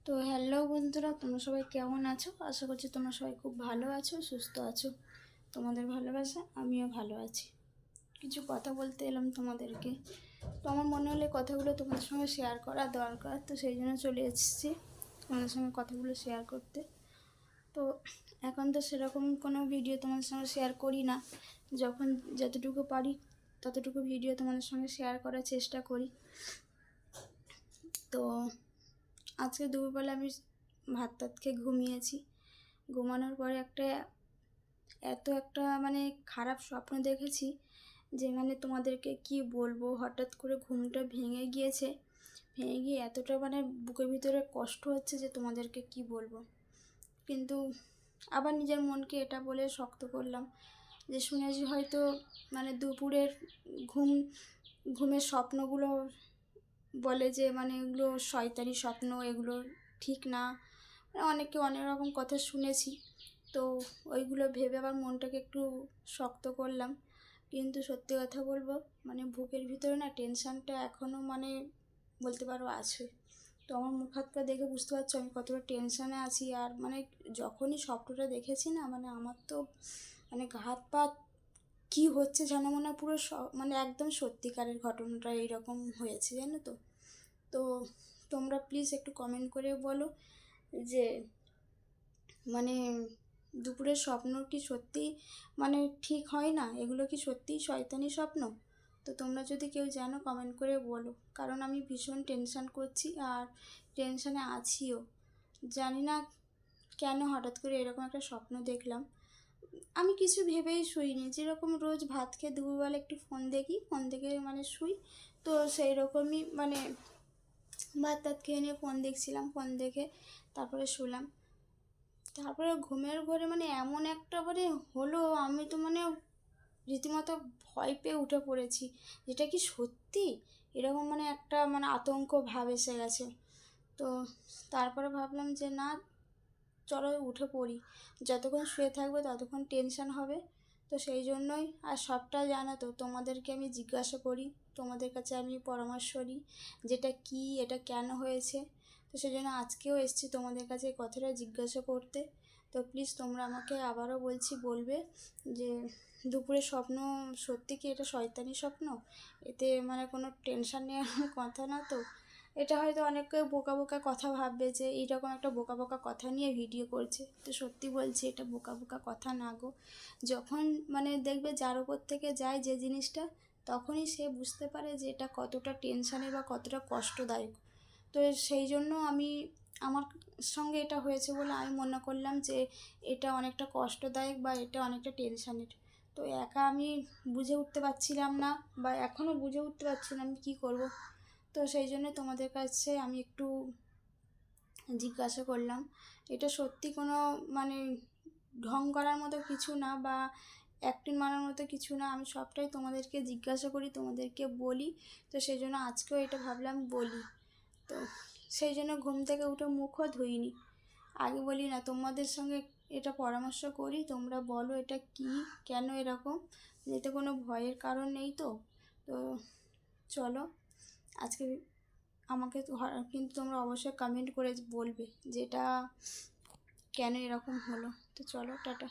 তো হ্যালো বন্ধুরা, তোমরা সবাই কেমন আছো? আশা করছি তোমরা সবাই খুব ভালো আছো, সুস্থ আছো। তোমাদের ভালোবাসা আমিও ভালো আছি। কিছু কথা বলতে এলাম তোমাদেরকে। তো আমার মনে হলে কথাগুলো তোমাদের সঙ্গে শেয়ার করা দরকার, তো সেই জন্য চলে এসেছি তোমাদের সঙ্গে কথাগুলো শেয়ার করতে। তো এখন তো সেরকম কোনো ভিডিও তোমাদের সঙ্গে শেয়ার করি না, যখন যতটুকু পারি ততটুকু ভিডিও তোমাদের সঙ্গে শেয়ার করার চেষ্টা করি। তো আজকে দুপুরবেলা আমি ভাত খেয়ে ঘুমিয়েছি। ঘুমানোর পরে একটা মানে খারাপ স্বপ্ন দেখেছি, যে মানে তোমাদেরকে কি বলবো। হঠাৎ করে ঘুমটা ভেঙে গিয়ে এতটা মানে বুকের ভিতরে কষ্ট হচ্ছে যে তোমাদেরকে কি বলবো। কিন্তু আবার নিজের মনকে এটা বলে শক্ত করলাম যে শুনেছি হয়তো মানে দুপুরের ঘুমের স্বপ্নগুলো বলে যে মানে এগুলো শয়তানি স্বপ্ন, এগুলো ঠিক না। অনেকে অনেক রকম কথা শুনেছি, তো ওইগুলো ভেবে আবার মনটাকে একটু শক্ত করলাম। কিন্তু সত্যি কথা বলবো, মানে বুকের ভিতরে না টেনশানটা এখনও মানে বলতে পারো আছে। তো আমার মুখ হাত পা দেখে বুঝতে পারছো আমি কতটা টেনশানে আছি। আর মানে যখনই স্বপ্নটা দেখেছি না, মানে আমার তো মানে হাত পা কী হচ্ছে জানো, মনে হয় পুরো মানে একদম সত্যিকারের ঘটনাটা এইরকম হয়েছে, জানো তো। তো তোমরা প্লিজ একটু কমেন্ট করে বলো যে মানে দুপুরের স্বপ্ন কি সত্যিই মানে ঠিক হয় না? এগুলো কি সত্যিই শয়তানি স্বপ্ন? তো তোমরা যদি কেউ জানো কমেন্ট করে বলো, কারণ আমি ভীষণ টেনশান করছি আর টেনশানে আছিও। জানি না কেন হঠাৎ করে এরকম একটা স্বপ্ন দেখলাম। আমি কিছু ভেবেই শুইনি, যেরকম রোজ ভাত খেয়ে দুপুরবেলা একটু ফোন দেখে মানে শুই। তো সেই রকমই মানে ভাত খেয়ে নিয়ে ফোন দেখছিলাম, ফোন দেখে তারপরে শুলাম। তারপরে ঘুমের ঘোরে মানে এমন একটা মানে হলো, আমি তো মানে রীতিমতো ভয় পেয়ে উঠে পড়েছি। যেটা কি সত্যি এরকম মানে একটা মানে আতঙ্ক ভাব এসে গেছে। তো তারপরে ভাবলাম যে না, চলো উঠে পড়ি। যতক্ষণ শুয়ে থাকবে ততক্ষণ টেনশান হবে। তো সেই জন্যই আর সবটা জানো তো, তোমাদেরকে আমি জিজ্ঞাসা করি, তোমাদের কাছে আমি পরামর্শ নিই যেটা কি, এটা কেন হয়েছে। তো সেই জন্য আজকেও এসেছি তোমাদের কাছে এই কথাটা জিজ্ঞাসা করতে। তো প্লিজ তোমরা আমাকে আবারও বলবে যে দুপুরের স্বপ্ন সত্যি কি এটা শয়তানি স্বপ্ন? এতে মানে কোনো টেনশান নেওয়ার কথা না তো? এটা হয়তো অনেকে বোকা বোকা কথা ভাববে যে এইরকম একটা বোকা বোকা কথা নিয়ে ভিডিও করছে। তো সত্যি বলছি, এটা বোকা বোকা কথা না গো। যখন মানে দেখবে যার উপর থেকে যায় যে জিনিসটা, তখনই সে বুঝতে পারে যে এটা কতটা টেনশানের বা কতটা কষ্টদায়ক। তো সেই জন্য আমার সঙ্গে এটা হয়েছে বলে আমি মনে করলাম যে এটা অনেকটা কষ্টদায়ক বা এটা অনেকটা টেনশানের। তো একা আমি বুঝে উঠতে পারছিলাম না, বা এখনও বুঝে উঠতে পারছি না আমি কী করব। তো সেই জন্য তোমাদের কাছে আমি একটু জিজ্ঞাসা করলাম। এটা সত্যি কোনো মানে ঢং করার মতো কিছু না, বা অ্যাক্টিং মারার মতো কিছু না। আমি সবটাই তোমাদেরকে জিজ্ঞাসা করি, তোমাদেরকে বলি। তো সেই জন্য আজকেও এটা ভাবলাম বলি। তো সেই জন্য ঘুম থেকে উঠে মুখও ধুইনি। আগে বলি না, তোমাদের সঙ্গে এটা পরামর্শ করি, তোমরা বলো এটা কি, কেন এরকম। এতে কোনো ভয়ের কারণ নেই তো। তো চলো আজকে আমাকে কিন্তু তোমরা অবশ্যই কমেন্ট করে বলবে যে এটা কেন এরকম হলো। তো চলো, টাটা।